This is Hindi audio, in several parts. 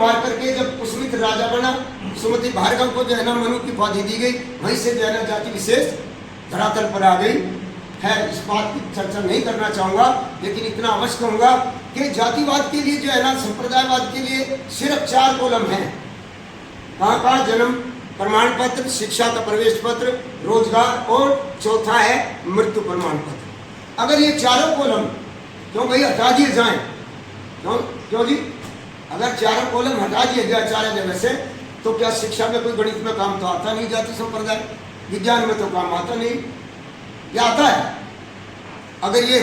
मार करके जब पुष्यमित्र राजा बना, सुमति भार्गव को जो है ना मनु की उपाधि दी गई, वहीं से जो है ना जाति विशेष धरातल पर आ गई। खैर इस बात की चर्चा नहीं करना चाहूँगा, लेकिन इतना अवश्य कहूँगा कि जातिवाद के लिए जो है ना, संप्रदायवाद के लिए सिर्फ 4 कॉलम हैं। कहाँ का जन्म प्रमाण पत्र, शिक्षा का प्रवेश पत्र, रोजगार, और चौथा है मृत्यु प्रमाण पत्र। अगर ये 4 कॉलम क्यों भाई हटा दिए जाएं, क्यों जी, अगर 4 कॉलम हटा दिए जाए 4 जगह से, तो क्या शिक्षा में कोई गणित में काम तो आता नहीं, जाति संप्रदाय विज्ञान में तो काम आता नहीं, या आता है? अगर ये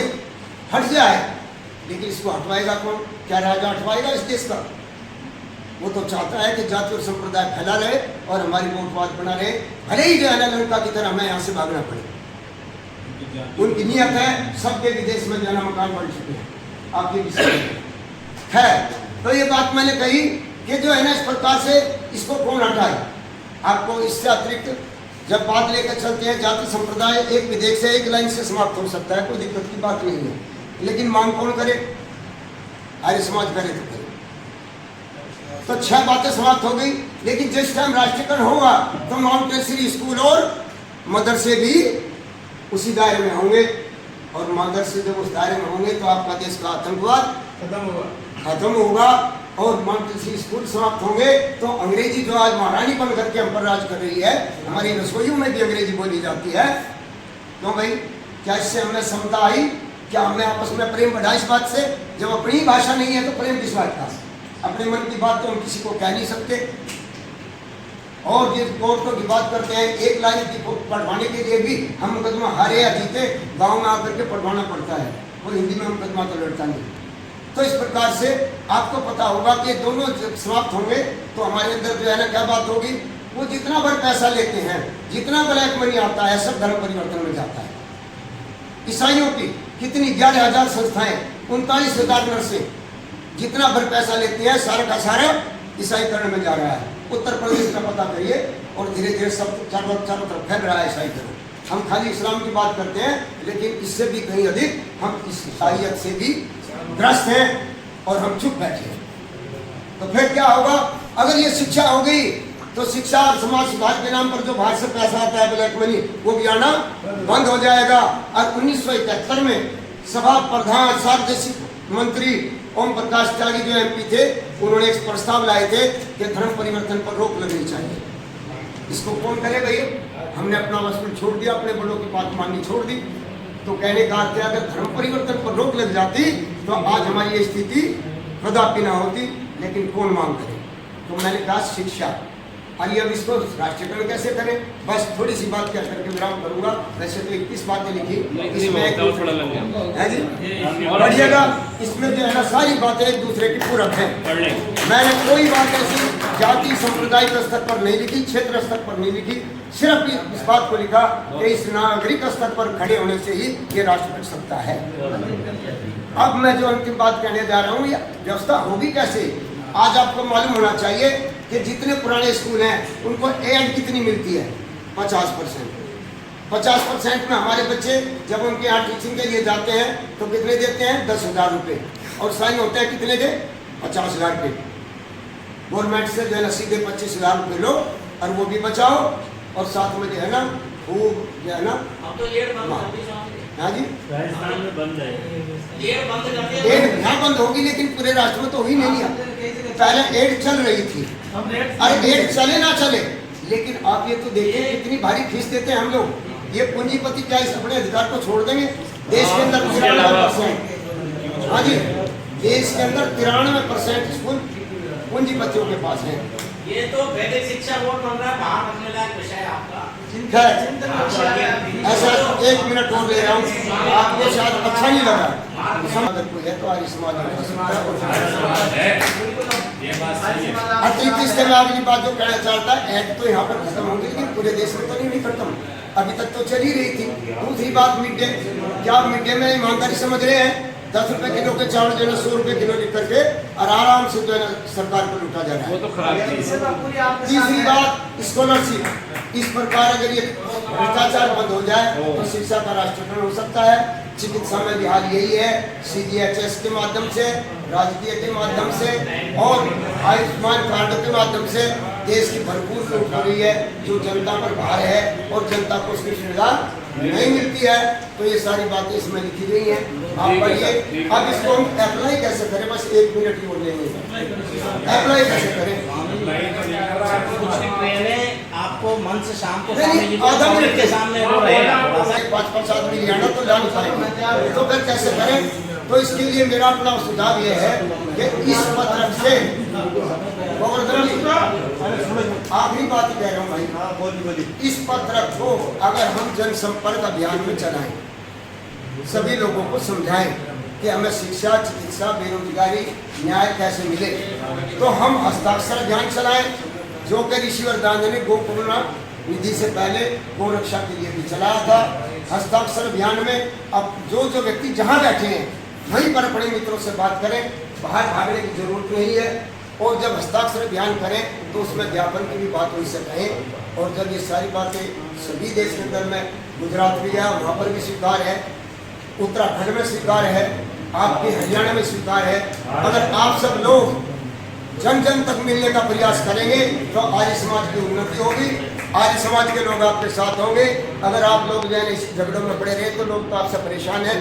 हट जाए, लेकिन इसको हटवाएगा कौन? क्या राजा हटवाएगा इस देश का? वो तो चाहता है कि जाति और संप्रदाय फैला रहे और हमारी वोटवाद बना रहे, भले ही जो है लंका की तरह हमें यहाँ से भागना पड़े। उनकी नियत है, सबके विदेश में जाना मकान बन चुके हैं, आपके विषय है। तो ये बात मैंने कही कि जो है ना, इस प्रकार से इसको कौन हटाए? आपको इससे अतिरिक्त जब बात लेकर चलते हैं, जाति संप्रदाय एक विधेयक से एक लाइन से समाप्त हो सकता है, कोई दिक्कत की बात नहीं है, लेकिन मांग कौन करे? आर्य समाज करे तो करे। तो 6 बातें समाप्त हो गई, लेकिन जिस टाइम राष्ट्रीयकरण होगा तो माउंटेनरी स्कूल और मदरसे भी उसी दायरे में होंगे, और मदरसे जब उस दायरे में होंगे तो आपका देश का आतंकवाद खत्म होगा और माउंटेनरी स्कूल समाप्त होंगे। तो अंग्रेजी जो आज महारानी बन करके हम पर राज कर रही है, हमारी रसोइयों में भी अंग्रेजी बोली जाती है, क्यों भाई? क्या इससे हमें समता आई? क्या हमें आपस में प्रेम बढ़ा इस बात से? जब अपनी ही भाषा नहीं है तो प्रेम किस बात का? अपने मन की बात तो हम किसी को कह नहीं सकते। और जिस कोर्टों की बात करते हैं, एक लाइन की पढ़वाने के लिए भी हम मुकदमा हारे या जीते गांव में आकर के पढ़वाना पड़ता है, और हिंदी में मुकदमा तो लड़ता नहीं। तो इस प्रकार से आपको पता होगा कि दोनों जब समाप्त होंगे तो हमारे अंदर जो है ना क्या बात होगी, वो जितना बड़ा पैसा लेते हैं, जितना ब्लैक मनी आता है, सब धर्म परिवर्तन में जाता है। ईसाइयों की कितनी 11,000 संस्थाएं, 39,000 नर्सें, जितना भर पैसा लेती है, सारा का सारा ईसाईकरण में जा रहा है। उत्तर प्रदेश का पता करिए, और धीरे धीरे सब चारों तरफ फैल रहा है ईसाईकरण। हम खाली इस्लाम की बात करते हैं, लेकिन इससे भी कहीं अधिक हम इस ईसाईयत से भी ग्रस्त हैं और हम चुप बैठे हैं। तो फिर क्या होगा? अगर ये शिक्षा हो गई तो शिक्षा और समाज सुधार के नाम पर जो बाहर से पैसा आता है, ब्लैक मनी, वो भी आना बंद हो जाएगा। और 1971 में सभा प्रधान सार्वजनिक मंत्री ओम प्रकाश त्यागी जो MP थे, उन्होंने एक प्रस्ताव लाए थे कि धर्म परिवर्तन पर रोक लगनी चाहिए। इसको कौन करे भैया? हमने अपना वसूल छोड़ दिया, अपने बड़ों की बात माननी छोड़ दी। तो कहने का अर्थ है, अगर धर्म परिवर्तन पर रोक लग जाती तो आज हमारी ये स्थिति कदापि ना होती, लेकिन कौन मांग करे? तो मैंने कहा शिक्षा। और अब इसको राष्ट्रीयकरण कैसे करें? बस थोड़ी सी बात कह करके विराम करूंगा। वैसे तो 21 बातें लिखी, इसमें है जी पढ़िएगा, इसमें जो है ना सारी बातें एक दूसरे की पूरक हैं। मैंने कोई बात ऐसी जाति संप्रदाय के स्तर पर नहीं लिखी, क्षेत्र स्तर पर नहीं लिखी, सिर्फ इस बात को लिखा कि इस नागरिक स्तर पर खड़े होने से ही ये राष्ट्र बच सकता है। अब मैं जो अंतिम बात कहने जा रहा हूँ, ये व्यवस्था होगी कैसे? आज आपको मालूम होना चाहिए कि जितने पुराने स्कूल हैं उनको एड कितनी मिलती है? 50%। 50% में हमारे बच्चे जब उनके यहाँ टीचिंग के लिए जाते हैं तो कितने देते हैं? 10,000 रुपये, और साइन होते हैं कितने के? 50,000 के। गवर्नमेंट से जो है ना सीधे 25,000 रुपये लो और वो भी बचाओ, और साथ में जो है ना खूब जो है ना, हाँ जी राजस्थान में बंद है, एड यहाँ बंद होगी, लेकिन पूरे राष्ट्र में तो ही नहीं है। पहले एड चल रही थी, अरे एड चले ना चले, लेकिन आप ये तो देखिए कितनी भारी फीस देते हैं हम लोग। ये पूंजीपति क्या इस अपने अधिकार को छोड़ देंगे? देश के अंदर 93%, हाँ जी, देश के अंदर 93% स्कूल पूंजीपतियों के पास है। ये तो वैदिक शिक्षा बोर्ड बन रहा है, बाहर रखने लायक विषय है आपका। ऐसा 1 मिनट और ले रहा हूँ, आपको शायद अच्छा नहीं लगा, अगर कोई है तो आर्य समाज अतिरिक्त इसके अगली बात जो कहना चाहता है, ऐड तो यहाँ पर खत्म होंगे, लेकिन पूरे देश में तो नहीं खत्म, अभी तक तो चल ही रही थी। दूसरी बात मिड डे, क्या मिड डे में ईमानदारी समझ रहे हैं? 10 रुपए किलो के चावल जो है 100 रुपए किलो लिख करके और आराम से जो है सरकार को लूटा जा रहा है। वो तो खराब है। तीसरी बात स्कॉलरशिप, इस प्रकार अगर ये भ्रष्टाचार बंद हो जाए तो शिक्षा का राष्ट्रीयकरण हो सकता है। चिकित्सा में भी हाल यही है, CGHS के माध्यम से राजकीय के माध्यम से और आयुष्मान कार्ड के माध्यम से देश की भरपूर लूट हो रही है, जो जनता पर भार है और जनता को उसकी सुविधा नहीं मिलती है। तो ये सारी बातें इसमें लिखी गई हैं, आप पढ़िए। अब इसको हम अप्लाई कैसे करें, बस 1 मिनट ही बोल लेंगे, अप्लाई कैसे करें। कुछ दिन पहले आपको मन से शाम को नहीं, स्वामी जी आधा के मिनट के सामने वो रहेगा थोड़ा सा। 5-5 आदमी जाना तो ला नहीं पाएंगे, तो फिर कैसे करें। तो इसके लिए मेरा अपना सुझाव ये है कि इस पत्रक से गोवर्धन जी, आखिरी बात कह रहा हूँ भाई, इस पत्रक को अगर हम जनसंपर्क अभियान में चलाएं, सभी लोगों को समझाएं कि हमें शिक्षा, चिकित्सा, बेरोजगारी, न्याय कैसे मिले, तो हम हस्ताक्षर अभियान चलाएं, जो कि ऋषि वरदान ने गोपूर्णा निधि से पहले गो रक्षा के लिए भी चलाया था। हस्ताक्षर अभियान में अब जो व्यक्ति जहाँ बैठे हैं वहीं पर अपने मित्रों से बात करें, बाहर भागने की जरूरत नहीं है। और जब हस्ताक्षर अभियान करें तो उसमें ज्ञापन की भी बात उनसे कहें। और जब ये सारी बातें सभी देश के अंदर में, गुजरात भी है, वहाँ पर भी स्वीकार है, उत्तराखंड में स्वीकार है, आपके हरियाणा में स्वीकार है। अगर आप सब लोग जन जन तक मिलने का प्रयास करेंगे तो आर्य समाज की उन्नति होगी, आर्य समाज के लोग आपके साथ होंगे। अगर आप लोग जो है इस झगड़ों में पड़े रहे तो लोग तो आपसे परेशान हैं।